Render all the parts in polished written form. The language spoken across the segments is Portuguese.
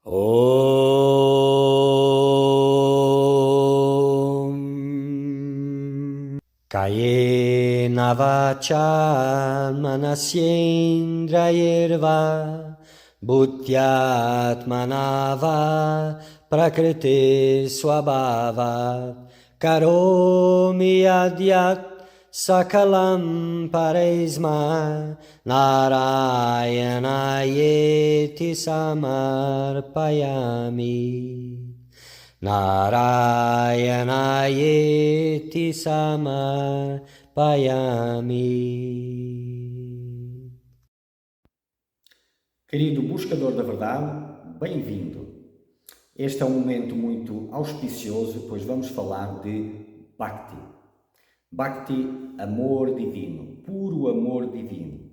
Om Kayena vacha manasyendrayirva Bhutyatmanava prakriti swabhava Karomi adyat sakalam paresma Narayanayeeti samarpayami Narayanayeeti samarpayami. Querido buscador da verdade, bem-vindo. Este é um momento muito auspicioso, pois vamos falar de Bhakti. Bhakti, amor divino, puro amor divino.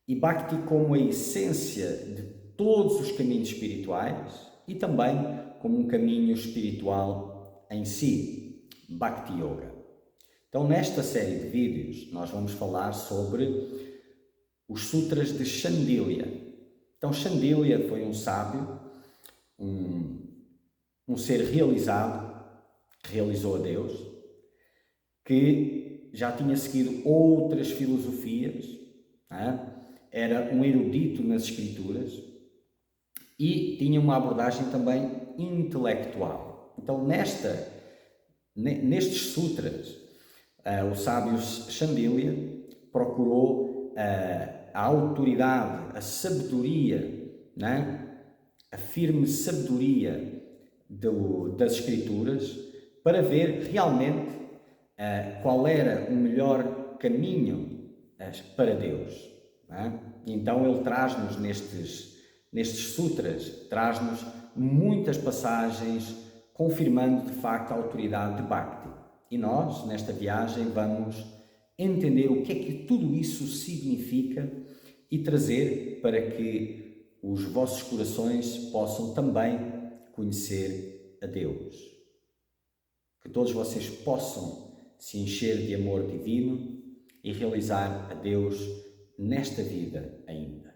E Bhakti como a essência de todos os caminhos espirituais e também como um caminho espiritual em si, Bhakti Yoga. Então, nesta série de vídeos, nós vamos falar sobre os Sutras de Shandilya. Então, Shandilya foi um sábio, um ser realizado, que realizou a Deus, que já tinha seguido outras filosofias, era um erudito nas escrituras e tinha uma abordagem também intelectual. Então, nestes sutras, o sábio Shandilya procurou a autoridade, a sabedoria, a firme sabedoria das escrituras para ver realmente qual era o melhor caminho para Deus. Então ele traz-nos nestes sutras, traz-nos muitas passagens confirmando de facto a autoridade de Bhakti. E nós, nesta viagem, vamos entender o que é que tudo isso significa e trazer para que os vossos corações possam também conhecer a Deus. Que todos vocês possam se encher de amor divino e realizar a Deus nesta vida ainda.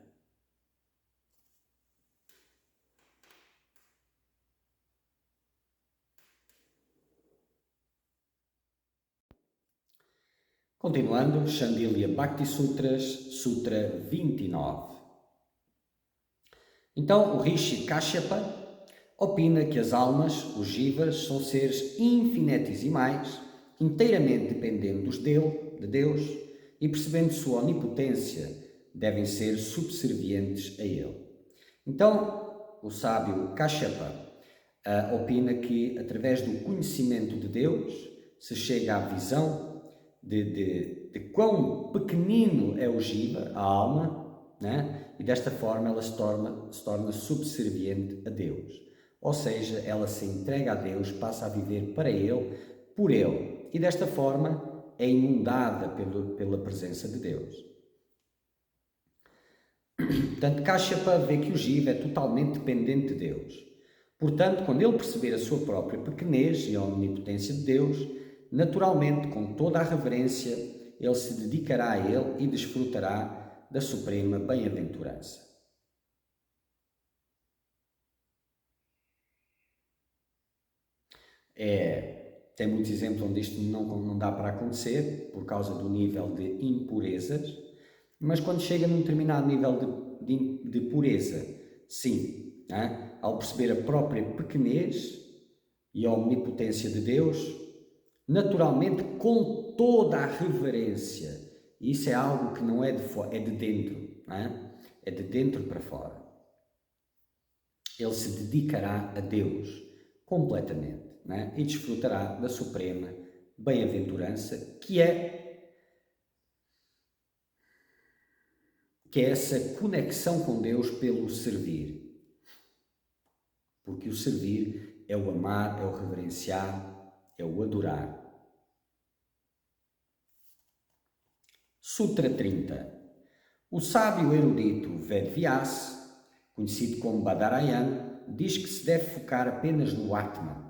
Continuando, Shandilya Bhakti Sutras, Sutra 29. Então, o Rishi Kashyapa opina que as almas, os jivas, são seres infinitesimais, inteiramente dependentes de Deus e percebendo sua onipotência, devem ser subservientes a Ele. Então, o sábio Kashyapa opina que, através do conhecimento de Deus, se chega à visão de quão pequenino é o jiva, a alma, e desta forma ela se torna subserviente a Deus. Ou seja, ela se entrega a Deus, passa a viver para Ele, por Ele. E desta forma é inundada pela presença de Deus. Portanto, Kashyapa vê que o jiva é totalmente dependente de Deus. Portanto, quando ele perceber a sua própria pequenez e a onipotência de Deus, naturalmente, com toda a reverência, ele se dedicará a Ele e desfrutará da suprema bem-aventurança. Tem muitos exemplos onde isto não dá para acontecer, por causa do nível de impurezas, mas quando chega num determinado nível de pureza, sim, ao perceber a própria pequenez e a omnipotência de Deus, naturalmente com toda a reverência. Isso é algo que não é de fora, é de dentro, é de dentro para fora. Ele se dedicará a Deus completamente, e desfrutará da suprema bem-aventurança, que é essa conexão com Deus pelo servir. Porque o servir é o amar, é o reverenciar, é o adorar. Sutra 30. O sábio erudito Vedvyas, conhecido como Badarayana, diz que se deve focar apenas no Atman,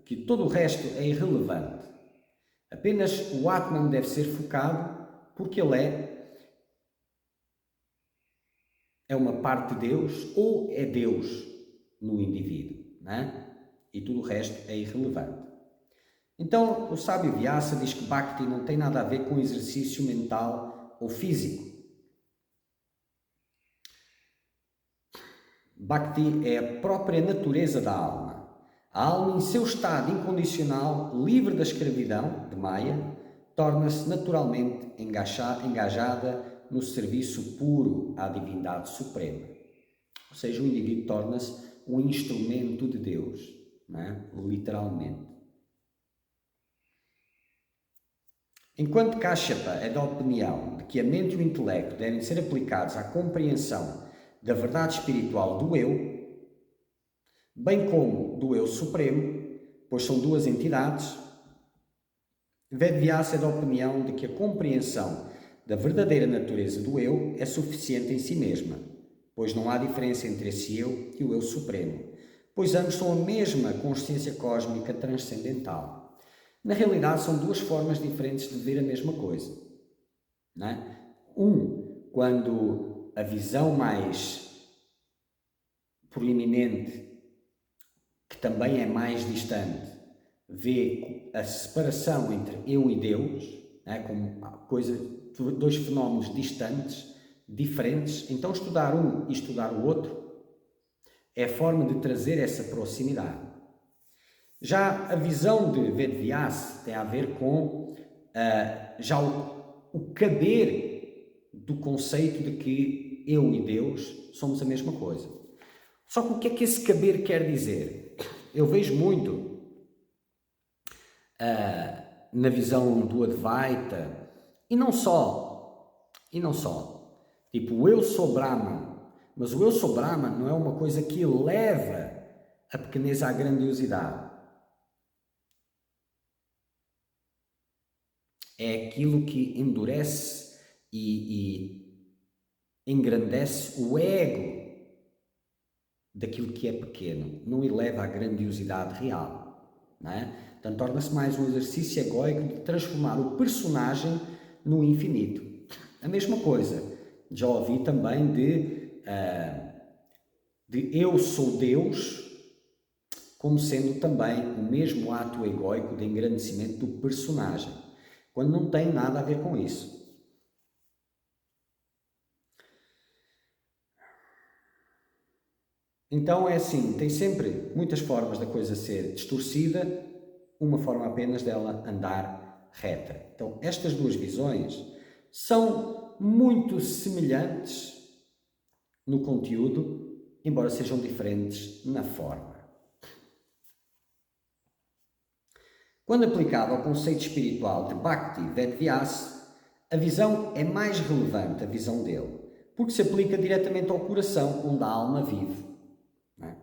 que todo o resto é irrelevante. Apenas o Atman deve ser focado porque ele é é uma parte de Deus ou é Deus no indivíduo, não é? E tudo o resto é irrelevante. Então, o sábio Vyasa diz que Bhakti não tem nada a ver com exercício mental ou físico. Bhakti é a própria natureza da alma. A alma, em seu estado incondicional, livre da escravidão, de Maya, torna-se naturalmente engajada no serviço puro à divindade suprema. Ou seja, o indivíduo torna-se um instrumento de Deus, não é? Literalmente. Enquanto Kashyapa é da opinião de que a mente e o intelecto devem ser aplicados à compreensão da verdade espiritual do eu, bem como do eu supremo, pois são duas entidades, Vedvyasa é da opinião de que a compreensão da verdadeira natureza do eu é suficiente em si mesma, pois não há diferença entre esse eu e o eu supremo, pois ambos são a mesma consciência cósmica transcendental. Na realidade, são duas formas diferentes de ver a mesma coisa, não é? Quando a visão mais proeminente, que também é mais distante, vê a separação entre eu e Deus, não é? Como dois fenómenos distantes, diferentes. Então, estudar um e estudar o outro é a forma de trazer essa proximidade. Já a visão de Vedvyasa tem a ver com já o caber do conceito de que eu e Deus somos a mesma coisa. Só que o que é que esse caber quer dizer? Eu vejo muito na visão do Advaita, e não só, tipo, o eu sou Brahman, mas o eu sou Brahman não é uma coisa que eleva a pequenez à grandiosidade. É aquilo que endurece e engrandece o ego daquilo que é pequeno, não eleva à grandiosidade real, não é? Portanto, torna-se mais um exercício egóico de transformar o personagem no infinito. A mesma coisa, já ouvi também de eu sou Deus, como sendo também o mesmo ato egóico de engrandecimento do personagem, quando não tem nada a ver com isso. Então é assim, tem sempre muitas formas da coisa ser distorcida, uma forma apenas dela andar reta. Então estas duas visões são muito semelhantes no conteúdo, embora sejam diferentes na forma. Quando aplicado ao conceito espiritual de Bhakti Vedvyasa, a visão é mais relevante, a visão dele, porque se aplica diretamente ao coração, onde a alma vive. Não é?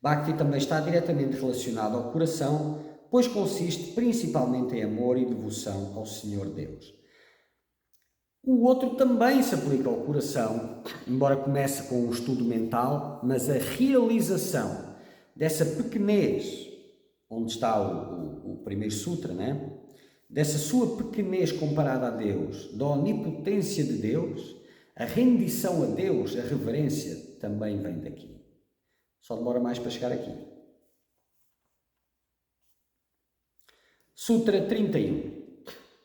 Bhakti também está diretamente relacionado ao coração, pois consiste principalmente em amor e devoção ao Senhor Deus. O outro também se aplica ao coração, embora comece com um estudo mental, mas a realização dessa pequenez, onde está o primeiro sutra, né? Dessa sua pequenez comparada a Deus, da onipotência de Deus, a rendição a Deus, a reverência, também vem daqui. Só demora mais para chegar aqui. Sutra 31.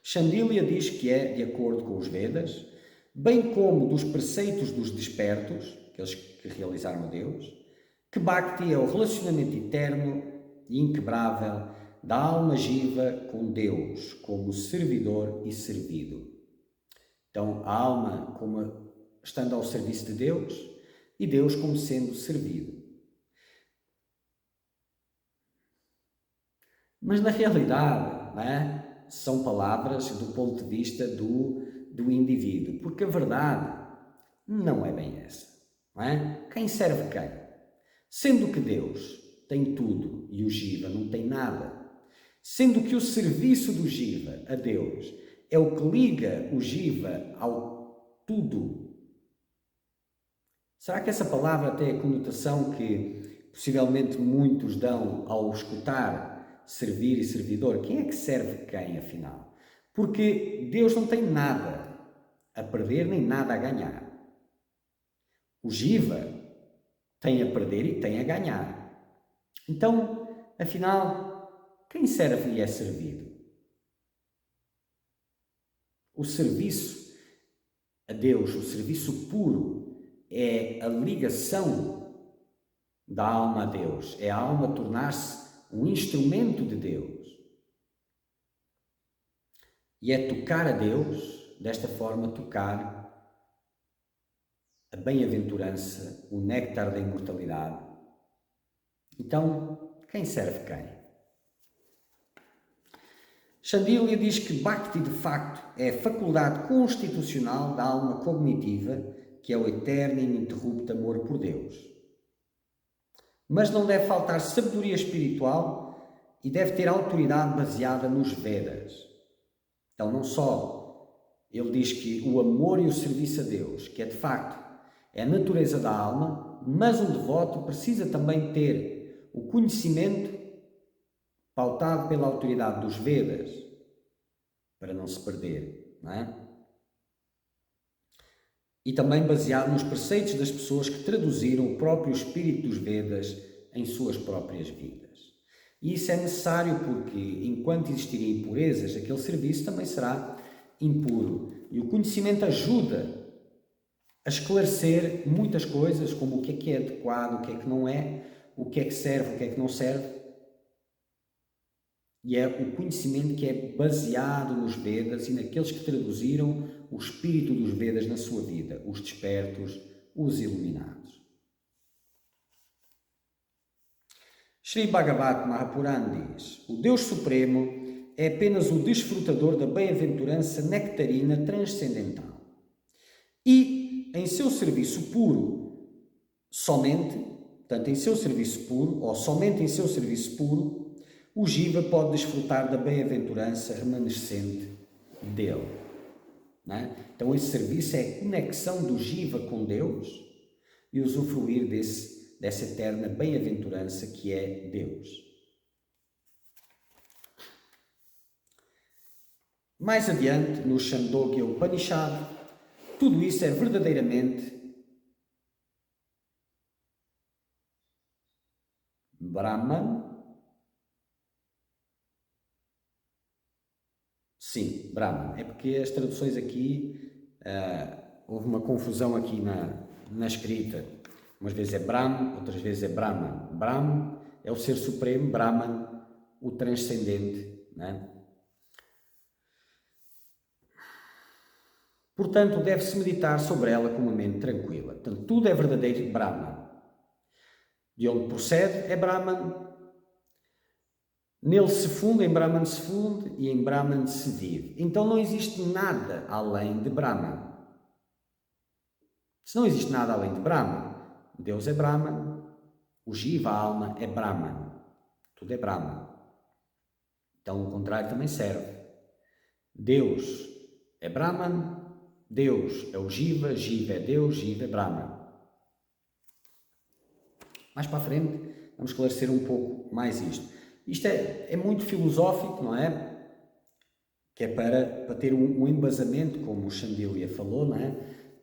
Shandilya diz que é de acordo com os Vedas, bem como dos preceitos dos despertos, aqueles que realizaram a Deus, que Bhakti é o relacionamento eterno e inquebrável da alma jiva com Deus, como servidor e servido. Então, a alma como estando ao serviço de Deus e Deus como sendo servido. Mas, na realidade, não é? São palavras do ponto de vista do indivíduo, porque a verdade não é bem essa. Não é? Quem serve quem? Sendo que Deus tem tudo e o Jiva não tem nada, sendo que o serviço do Jiva a Deus é o que liga o Jiva ao tudo. Será que essa palavra tem a conotação que possivelmente muitos dão ao escutar servir e servidor? Quem é que serve quem, afinal? Porque Deus não tem nada a perder nem nada a ganhar. O Jiva tem a perder e tem a ganhar. Então, afinal, quem serve e é servido? O serviço a Deus, o serviço puro, é a ligação da alma a Deus, é a alma tornar-se um instrumento de Deus. E é tocar a Deus, desta forma tocar a bem-aventurança, o néctar da imortalidade. Então, quem serve quem? Chandilya diz que Bhakti, de facto, é a faculdade constitucional da alma cognitiva, que é o eterno e ininterrupto amor por Deus. Mas não deve faltar sabedoria espiritual e deve ter autoridade baseada nos Vedas. Então, não só ele diz que o amor e o serviço a Deus, que é de facto é a natureza da alma, mas um devoto precisa também ter o conhecimento pautado pela autoridade dos Vedas, para não se perder, não é? E também baseado nos preceitos das pessoas que traduziram o próprio espírito dos Vedas em suas próprias vidas. E isso é necessário porque, enquanto existirem impurezas, aquele serviço também será impuro. E o conhecimento ajuda a esclarecer muitas coisas, como o que é adequado, o que é que não é, o que é que serve, o que é que não serve. E é o conhecimento que é baseado nos Vedas e naqueles que traduziram o espírito dos Vedas na sua vida, os despertos, os iluminados. Sri Bhagavat Mahapurana diz: o Deus Supremo é apenas o desfrutador da bem-aventurança nectarina transcendental. E em seu serviço puro, somente, portanto, em seu serviço puro, ou somente em seu serviço puro, o Jiva pode desfrutar da bem-aventurança remanescente dele. Não é? Então, esse serviço é a conexão do Jiva com Deus e usufruir dessa eterna bem-aventurança que é Deus. Mais adiante, no Chandogya Upanishad, tudo isso é verdadeiramente Brahman. Sim, Brahman. É porque as traduções aqui, houve uma confusão aqui na escrita. Umas vezes é Brahm, outras vezes é Brahman. Brahm é o ser supremo, Brahman, o transcendente. Né? Portanto, deve-se meditar sobre ela com uma mente tranquila. Portanto, tudo é verdadeiro Brahman. De onde procede é Brahman. Nele se funde, em Brahman se funde e em Brahman se vive. Então não existe nada além de Brahman. Se não existe nada além de Brahman, Deus é Brahman, o Jiva, a alma, é Brahman. Tudo é Brahman. Então o contrário também serve. Deus é Brahman, Deus é o Jiva, Jiva é Deus, Jiva é Brahman. Mais para a frente vamos esclarecer um pouco mais isto. Isto é muito filosófico, não é? Que é para ter um embasamento, como o Chandilya falou, não é?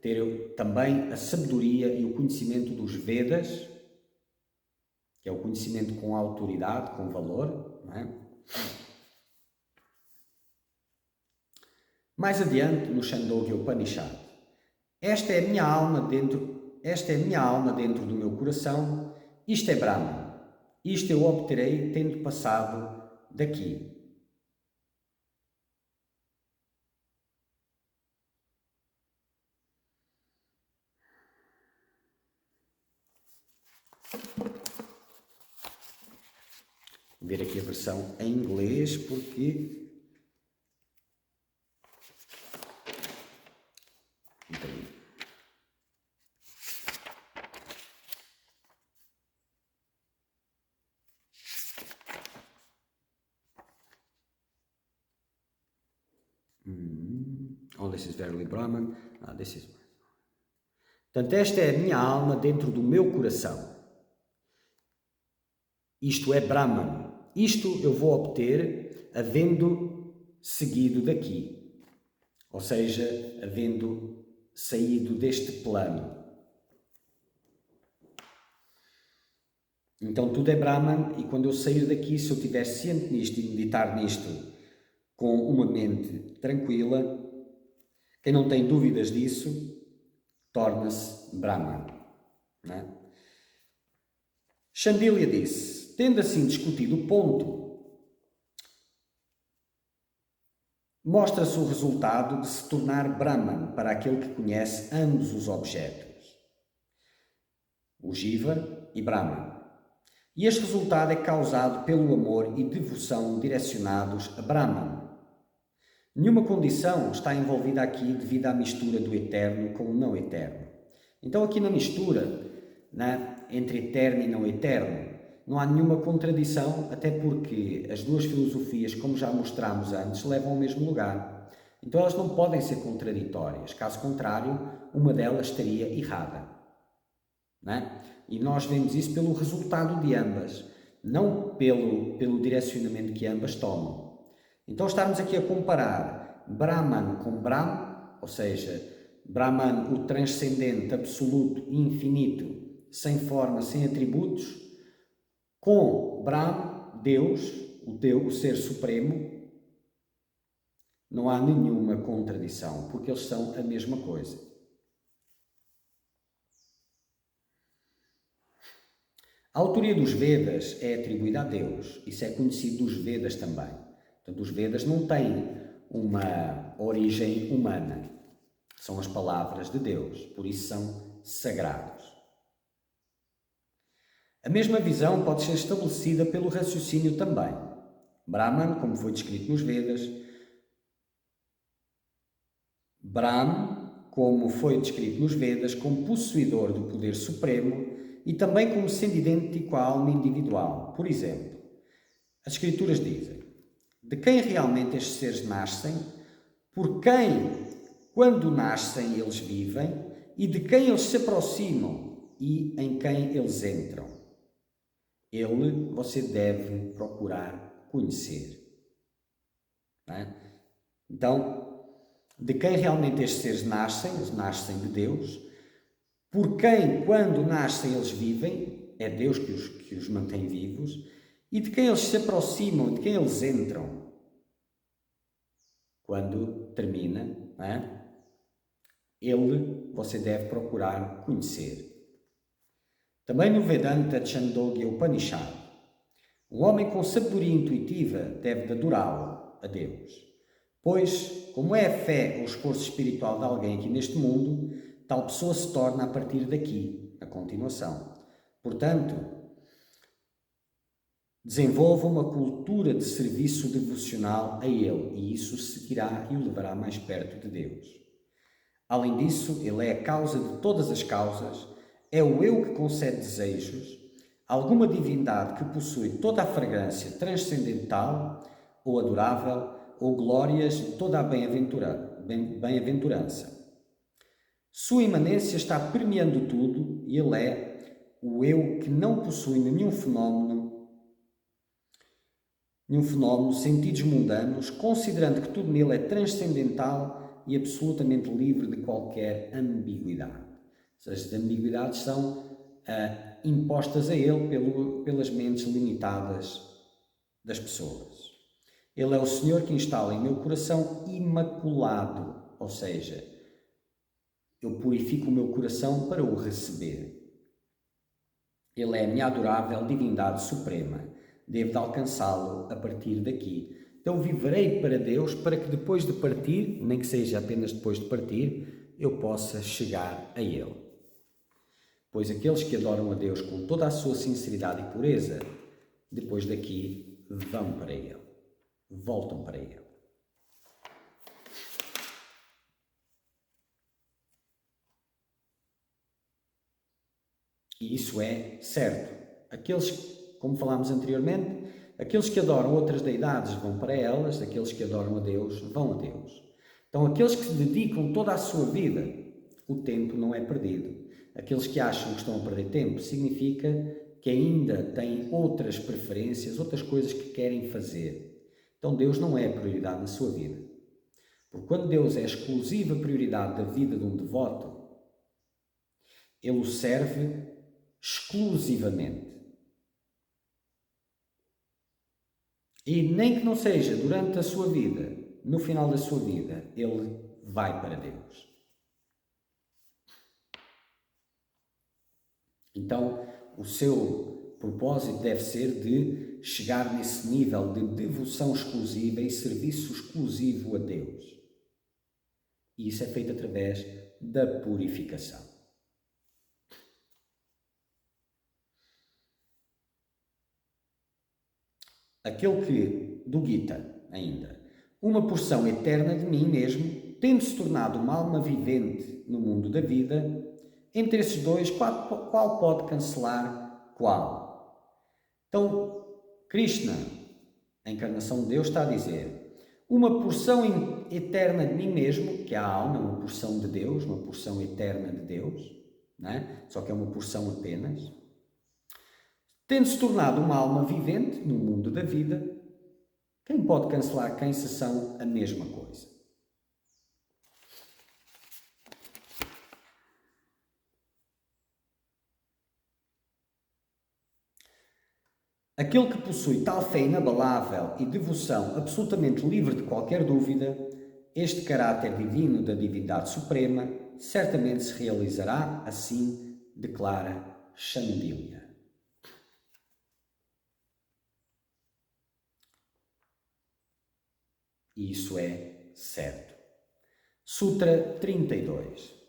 Ter também a sabedoria e o conhecimento dos Vedas, que é o conhecimento com autoridade, com valor, não é? Mais adiante, no Chandogya Upanishad, esta é a minha alma dentro do meu coração, isto é Brahman. Isto eu obterei tendo passado daqui. Vou ver aqui a versão em inglês, porque oh, this is verily Brahman. This is... Portanto, esta é a minha alma dentro do meu coração. Isto é Brahman. Isto eu vou obter havendo seguido daqui. Ou seja, havendo saído deste plano. Então tudo é Brahman, e quando eu sair daqui, se eu estiver ciente nisto e meditar nisto com uma mente tranquila, quem não tem dúvidas disso, torna-se Brahman. Não é? Shandilya disse, tendo assim discutido o ponto, mostra-se o resultado de se tornar Brahman para aquele que conhece ambos os objetos, o Jiva e Brahman. E este resultado é causado pelo amor e devoção direcionados a Brahman. Nenhuma condição está envolvida aqui devido à mistura do eterno com o não eterno. Então aqui na mistura, né, entre eterno e não eterno, não há nenhuma contradição, até porque as duas filosofias, como já mostramos antes, levam ao mesmo lugar. Então elas não podem ser contraditórias, caso contrário, uma delas estaria errada. Né? E nós vemos isso pelo resultado de ambas, não pelo direcionamento que ambas tomam. Então estarmos aqui a comparar Brahman com Brahm, ou seja, Brahman, o transcendente, absoluto e infinito, sem forma, sem atributos, com Brahm, Deus, o Ser Supremo, não há nenhuma contradição, porque eles são a mesma coisa. A autoria dos Vedas é atribuída a Deus, isso é conhecido dos Vedas também. Portanto, os Vedas não têm uma origem humana, são as palavras de Deus, por isso são sagrados. A mesma visão pode ser estabelecida pelo raciocínio também. Brahman, como foi descrito nos Vedas, Brahm, como foi descrito nos Vedas, como possuidor do poder supremo e também como sendo idêntico à alma individual. Por exemplo, as Escrituras dizem: de quem realmente estes seres nascem, por quem, quando nascem, eles vivem, e de quem eles se aproximam e em quem eles entram. Ele você deve procurar conhecer. Não é? Então, de quem realmente estes seres nascem, eles nascem de Deus, por quem, quando nascem, eles vivem, é Deus que os mantém vivos, e de quem eles se aproximam, de quem eles entram, quando termina, não é? Ele você deve procurar conhecer. Também no Vedanta Chandogya Upanishad, um homem com sabedoria intuitiva deve adorá-lo, a Deus, pois, como é a fé ou o esforço espiritual de alguém aqui neste mundo, tal pessoa se torna a partir daqui, a continuação. Portanto, desenvolva uma cultura de serviço devocional a Ele, e isso seguirá e o levará mais perto de Deus. Além disso, Ele é a causa de todas as causas, é o Eu que concede desejos, alguma divindade que possui toda a fragrância transcendental ou adorável, ou glórias de toda a bem-aventurança. Sua imanência está permeando tudo e Ele é o Eu que não possui nenhum fenómeno, sentidos mundanos, considerando que tudo nele é transcendental e absolutamente livre de qualquer ambiguidade. As ambiguidades são impostas a ele pelas mentes limitadas das pessoas. Ele é o Senhor que instala em meu coração imaculado, ou seja, eu purifico o meu coração para o receber. Ele é a minha adorável divindade suprema. Devo de alcançá-lo a partir daqui. Então viverei para Deus para que depois de partir, nem que seja apenas depois de partir, eu possa chegar a Ele. Pois aqueles que adoram a Deus com toda a sua sinceridade e pureza, depois daqui vão para Ele, voltam para Ele. E isso é certo. Aqueles, como falámos anteriormente, aqueles que adoram outras deidades vão para elas, aqueles que adoram a Deus vão a Deus. Então, aqueles que se dedicam toda a sua vida, o tempo não é perdido. Aqueles que acham que estão a perder tempo, significa que ainda têm outras preferências, outras coisas que querem fazer. Então, Deus não é a prioridade na sua vida. Porque quando Deus é a exclusiva prioridade da vida de um devoto, Ele o serve exclusivamente. E nem que não seja durante a sua vida, no final da sua vida, ele vai para Deus. Então, o seu propósito deve ser de chegar nesse nível de devoção exclusiva e serviço exclusivo a Deus. E isso é feito através da purificação. Aquele que, do Gita ainda, uma porção eterna de mim mesmo, tendo-se tornado uma alma vivente no mundo da vida, entre esses dois, qual pode cancelar qual? Então, Krishna, a encarnação de Deus, está a dizer: uma porção eterna de mim mesmo, que é a alma, uma porção de Deus, uma porção eterna de Deus, não é? Só que é uma porção apenas, tendo-se tornado uma alma vivente no mundo da vida, quem pode cancelar quem se são a mesma coisa? Aquele que possui tal fé inabalável e devoção absolutamente livre de qualquer dúvida, este caráter divino da divindade suprema, certamente se realizará, assim declara Shandilya. E isso é certo. Sutra 32.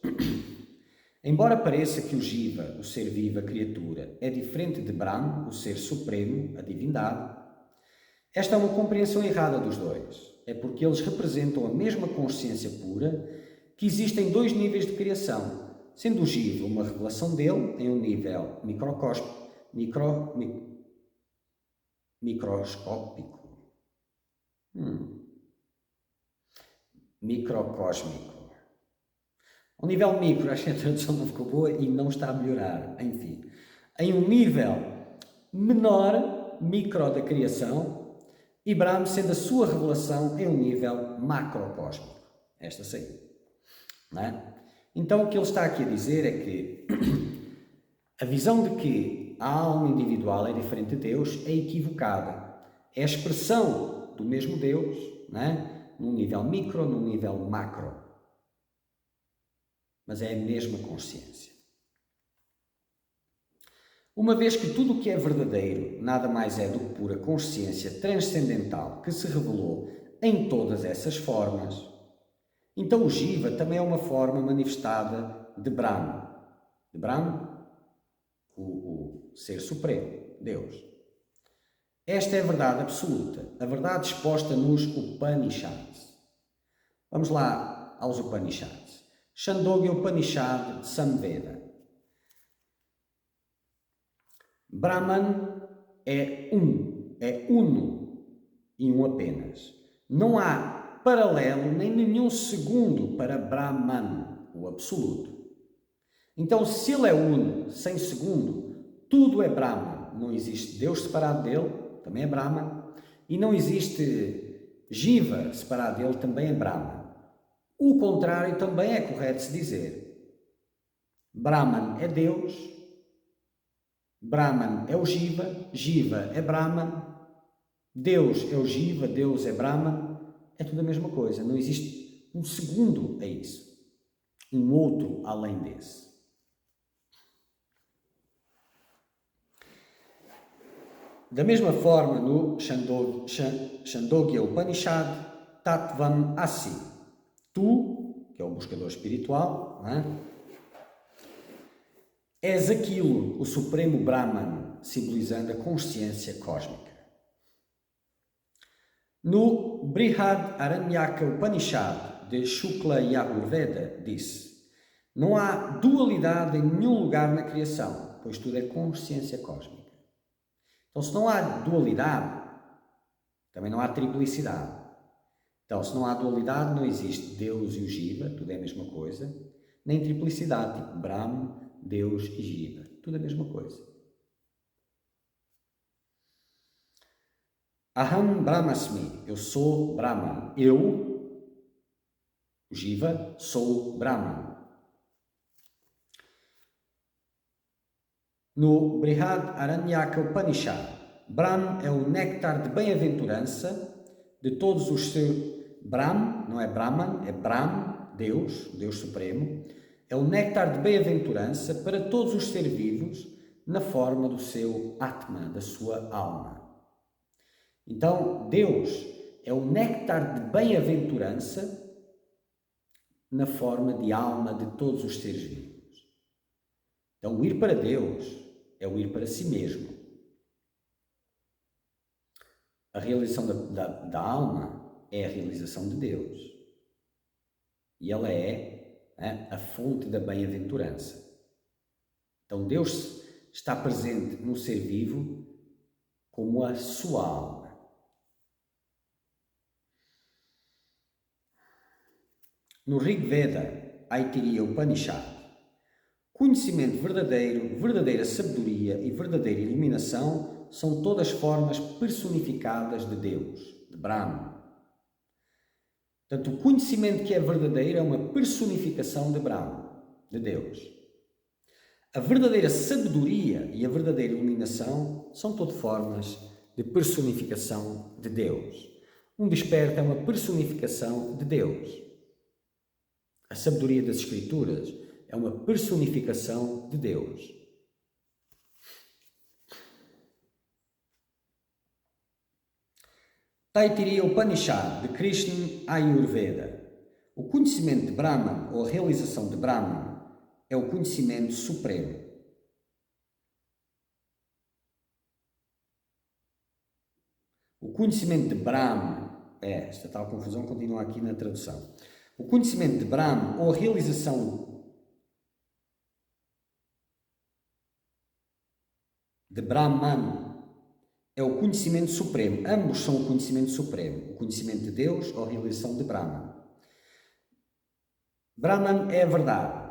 Embora pareça que o Jiva, o ser vivo, a criatura, é diferente de Brahma, o ser supremo, a divindade, esta é uma compreensão errada dos dois. É porque eles representam a mesma consciência pura, que existem dois níveis de criação, sendo o Jiva uma revelação dele em um nível microcósmico. Um nível micro, acho que a tradução não ficou boa e não está a melhorar. Enfim, em um nível menor, micro da criação, e Brahma sendo a sua revelação em um nível macrocósmico. Esta saiu. Não é? Então o que ele está aqui a dizer é que a visão de que a alma individual é diferente de Deus é equivocada. É a expressão do mesmo Deus, não é? Num nível micro, num nível macro. Mas é a mesma consciência. Uma vez que tudo o que é verdadeiro nada mais é do que pura consciência transcendental que se revelou em todas essas formas, então o Jiva também é uma forma manifestada de Brahma. De Brahma, o Ser Supremo, Deus. Esta é a verdade absoluta, a verdade exposta nos Upanishads. Vamos lá aos Upanishads. Chandogya Upanishad Samveda. Brahman é uno e um apenas. Não há paralelo nem nenhum segundo para Brahman, o absoluto. Então, se ele é uno, sem segundo, tudo é Brahman. Não existe Deus separado dele, também é Brahman. E não existe Jiva separado dele, também é Brahman. O contrário também é correto se dizer. Brahman é Deus, Brahman é o Jiva, Jiva é Brahman, Deus é o Jiva, Deus é Brahman, é tudo a mesma coisa, não existe um segundo a isso, um outro além desse. Da mesma forma, no Chandogya Upanishad, Tattvam Asi, tu, que é o buscador espiritual, não é? És aquilo, o Supremo Brahman, simbolizando a consciência cósmica. No Brihad Aranyaka Upanishad de Shukla Yajurveda disse: não há dualidade em nenhum lugar na criação, pois tudo é consciência cósmica. Então, se não há dualidade, também não há triplicidade. Então, se não há dualidade, não existe Deus e o Jiva, tudo é a mesma coisa, nem triplicidade, tipo Brahma, Deus e Jiva, tudo a mesma coisa. Aham Brahmasmi, eu sou Brahman. Eu, Jiva, sou Brahman. No Brihad Aranyaka Upanishad, Brahm é o néctar de bem-aventurança de todos os seus... Brahm, não é Brahman, é Brahm, Deus, Deus Supremo. É o néctar de bem-aventurança para todos os seres vivos na forma do seu Atma, da sua alma. Então, Deus é o néctar de bem-aventurança na forma de alma de todos os seres vivos. Então, o ir para Deus é o ir para si mesmo. A realização da alma é a realização de Deus. E ela é a fonte da bem-aventurança. Então, Deus está presente no ser vivo como a sua alma. No Rig Veda, Aitiriya Upanishad, conhecimento verdadeiro, verdadeira sabedoria e verdadeira iluminação são todas formas personificadas de Deus, de Brahma. Portanto, o conhecimento que é verdadeiro é uma personificação de Brahma, de Deus. A verdadeira sabedoria e a verdadeira iluminação são todas formas de personificação de Deus. Um desperto é uma personificação de Deus. A sabedoria das Escrituras é uma personificação de Deus. Taittiriya Upanishad, de Krishna Ayurveda. O conhecimento de Brahman, ou a realização de Brahman, é o conhecimento supremo. O conhecimento de Brahman, esta tal confusão continua aqui na tradução. O conhecimento de Brahman, ou a realização de Brahman, é o conhecimento supremo. Ambos são o conhecimento supremo. O conhecimento de Deus ou a realização de Brahman. Brahman é a verdade.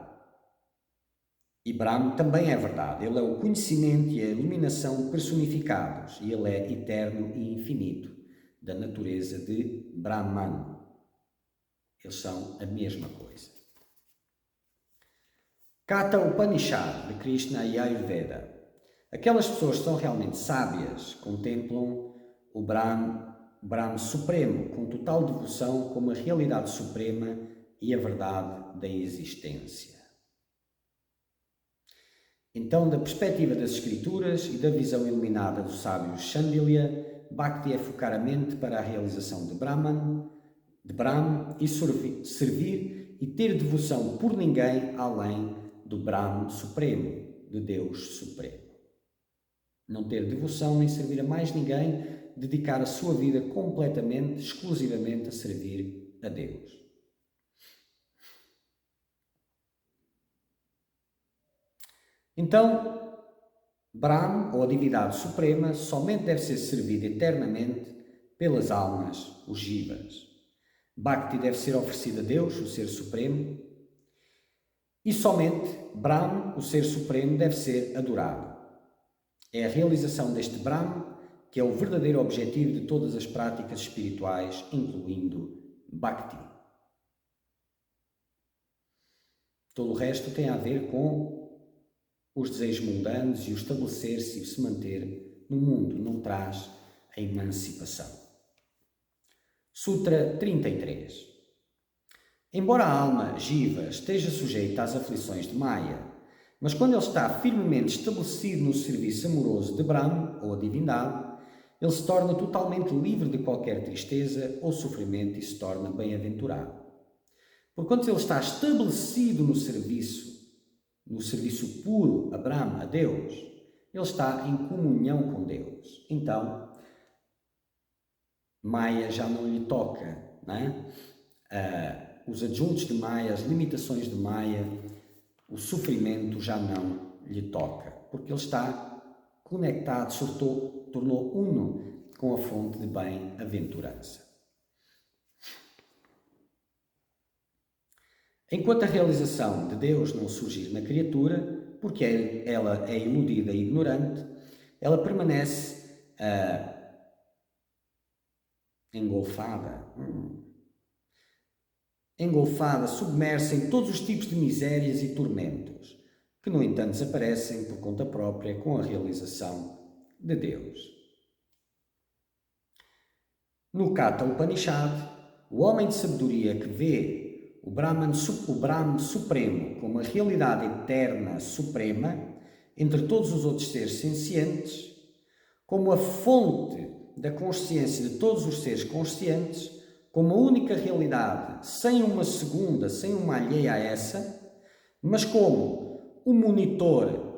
E Brahman também é verdade. Ele é o conhecimento e a iluminação personificados. E ele é eterno e infinito, da natureza de Brahman. Eles são a mesma coisa. Katha Upanishad, de Krishna e Ayurveda. Aquelas pessoas que são realmente sábias contemplam o Brahman Supremo com total devoção como a realidade suprema e a verdade da existência. Então, da perspectiva das Escrituras e da visão iluminada dos sábios Shandilya, Bhakti é focar a mente para a realização de Brahman e servir e ter devoção por ninguém além do Brahman Supremo, de Deus Supremo. Não ter devoção nem servir a mais ninguém, dedicar a sua vida completamente, exclusivamente a servir a Deus. Então, Brahman, ou a divindade suprema, somente deve ser servida eternamente pelas almas, os jivas. Bhakti deve ser oferecida a Deus, o Ser Supremo, e somente Brahman, o Ser Supremo, deve ser adorado. É a realização deste Brahman que é o verdadeiro objetivo de todas as práticas espirituais, incluindo Bhakti. Todo o resto tem a ver com os desejos mundanos e o estabelecer-se e se manter no mundo, não traz a emancipação. Sutra 33. Embora a alma Jiva esteja sujeita às aflições de Maya, mas quando ele está firmemente estabelecido no serviço amoroso de Brahma, ou a divindade, ele se torna totalmente livre de qualquer tristeza ou sofrimento e se torna bem-aventurado. Porquanto ele está estabelecido no serviço puro a Brahma, a Deus, ele está em comunhão com Deus. Então, Maya já não lhe toca, não é? Os adjuntos de Maya, as limitações de Maya, o sofrimento já não lhe toca, porque ele está conectado, tornou uno com a fonte de bem-aventurança. Enquanto a realização de Deus não surgir na criatura, porque ela é iludida e ignorante, ela permanece engolfada, submersa em todos os tipos de misérias e tormentos, que no entanto desaparecem por conta própria com a realização de Deus. No Kata Upanishad, o homem de sabedoria que vê o Brahman Supremo como a realidade eterna suprema entre todos os outros seres sencientes, como a fonte da consciência de todos os seres conscientes, como a única realidade, sem uma segunda, sem uma alheia a essa, mas como o monitor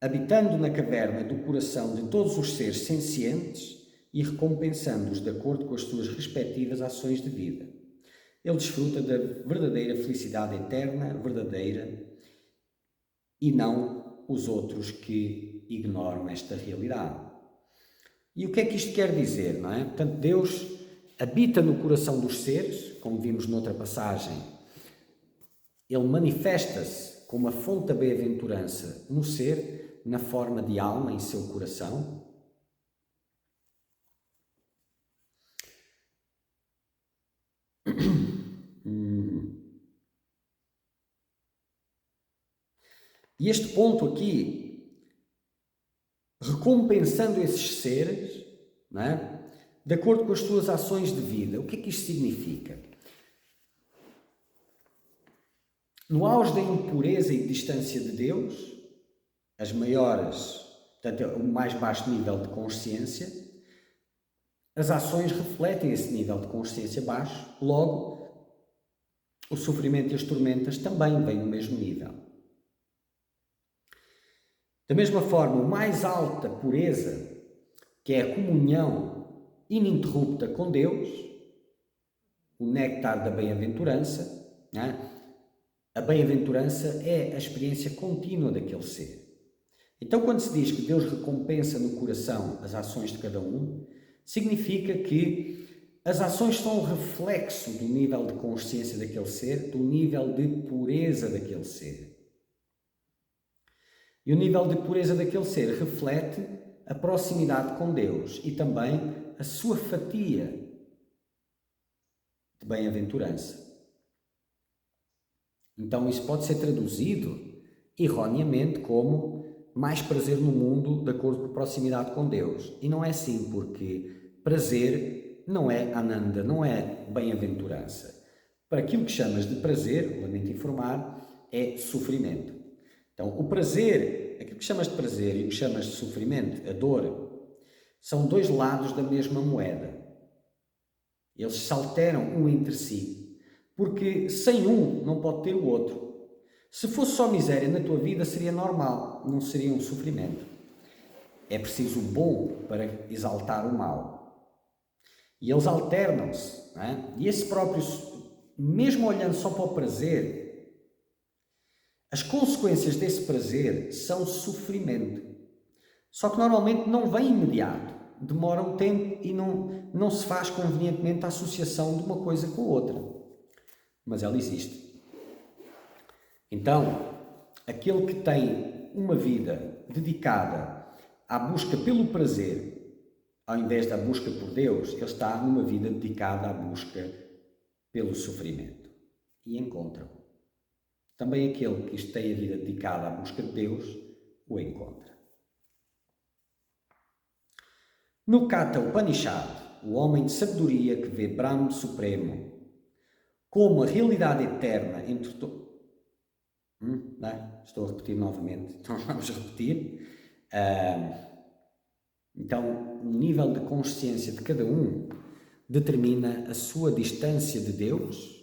habitando na caverna do coração de todos os seres sencientes e recompensando-os de acordo com as suas respectivas ações de vida. Ele desfruta da verdadeira felicidade eterna, verdadeira, e não os outros que ignoram esta realidade. E o que é que isto quer dizer, não é? Portanto, Deus habita no coração dos seres, como vimos noutra passagem. Ele manifesta-se como a fonte da bem-aventurança no ser, na forma de alma em seu coração. E este ponto aqui, recompensando esses seres, não é? De acordo com as suas ações de vida. O que é que isto significa? No auge da impureza e distância de Deus, as maiores, portanto, o mais baixo nível de consciência, as ações refletem esse nível de consciência baixo, logo, o sofrimento e as tormentas também vêm no mesmo nível. Da mesma forma, a mais alta pureza, que é a comunhão ininterrupta com Deus, o néctar da bem-aventurança, né? A bem-aventurança é a experiência contínua daquele ser. Então, quando se diz que Deus recompensa no coração as ações de cada um, significa que as ações são um reflexo do nível de consciência daquele ser, do nível de pureza daquele ser. E o nível de pureza daquele ser reflete a proximidade com Deus e também a sua fatia de bem-aventurança. Então isso pode ser traduzido erroneamente como mais prazer no mundo de acordo com a proximidade com Deus. E não é assim, porque prazer não é ananda, não é bem-aventurança. Para aquilo que chamas de prazer, lamento informar, é sofrimento. Então o prazer, aquilo que chamas de prazer e o que chamas de sofrimento, a dor, são dois lados da mesma moeda. Eles se alteram um entre si. Porque sem um não pode ter o outro. Se fosse só miséria na tua vida seria normal, não seria um sofrimento. É preciso o bom para exaltar o mal. E eles alternam-se, não é? E esse próprio, mesmo olhando só para o prazer, as consequências desse prazer são sofrimento. Só que normalmente não vem imediato, demora um tempo e não se faz convenientemente a associação de uma coisa com a outra. Mas ela existe. Então, aquele que tem uma vida dedicada à busca pelo prazer, ao invés da busca por Deus, ele está numa vida dedicada à busca pelo sofrimento. E encontra-o. Também aquele que tem a vida dedicada à busca de Deus, o encontra. No Kata Upanishad, o homem de sabedoria que vê Brahma Supremo como a realidade eterna entre todos. Estou a repetir novamente, então vamos repetir. Então, o nível de consciência de cada um determina a sua distância de Deus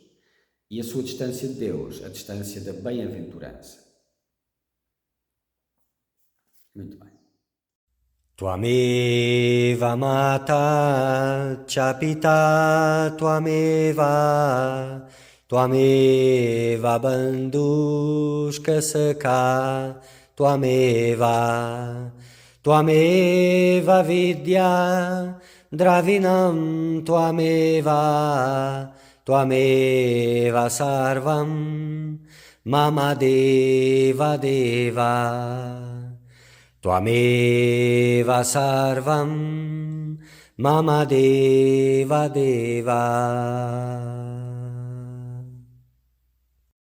e a sua distância de Deus, a distância da bem-aventurança. Muito bem. Tvameva mata cha pita tvameva tvameva bandhushka sakha tvameva tvameva vidya dravinam tvameva tvameva sarvam mama deva deva Tvameva sarvam mama deva deva.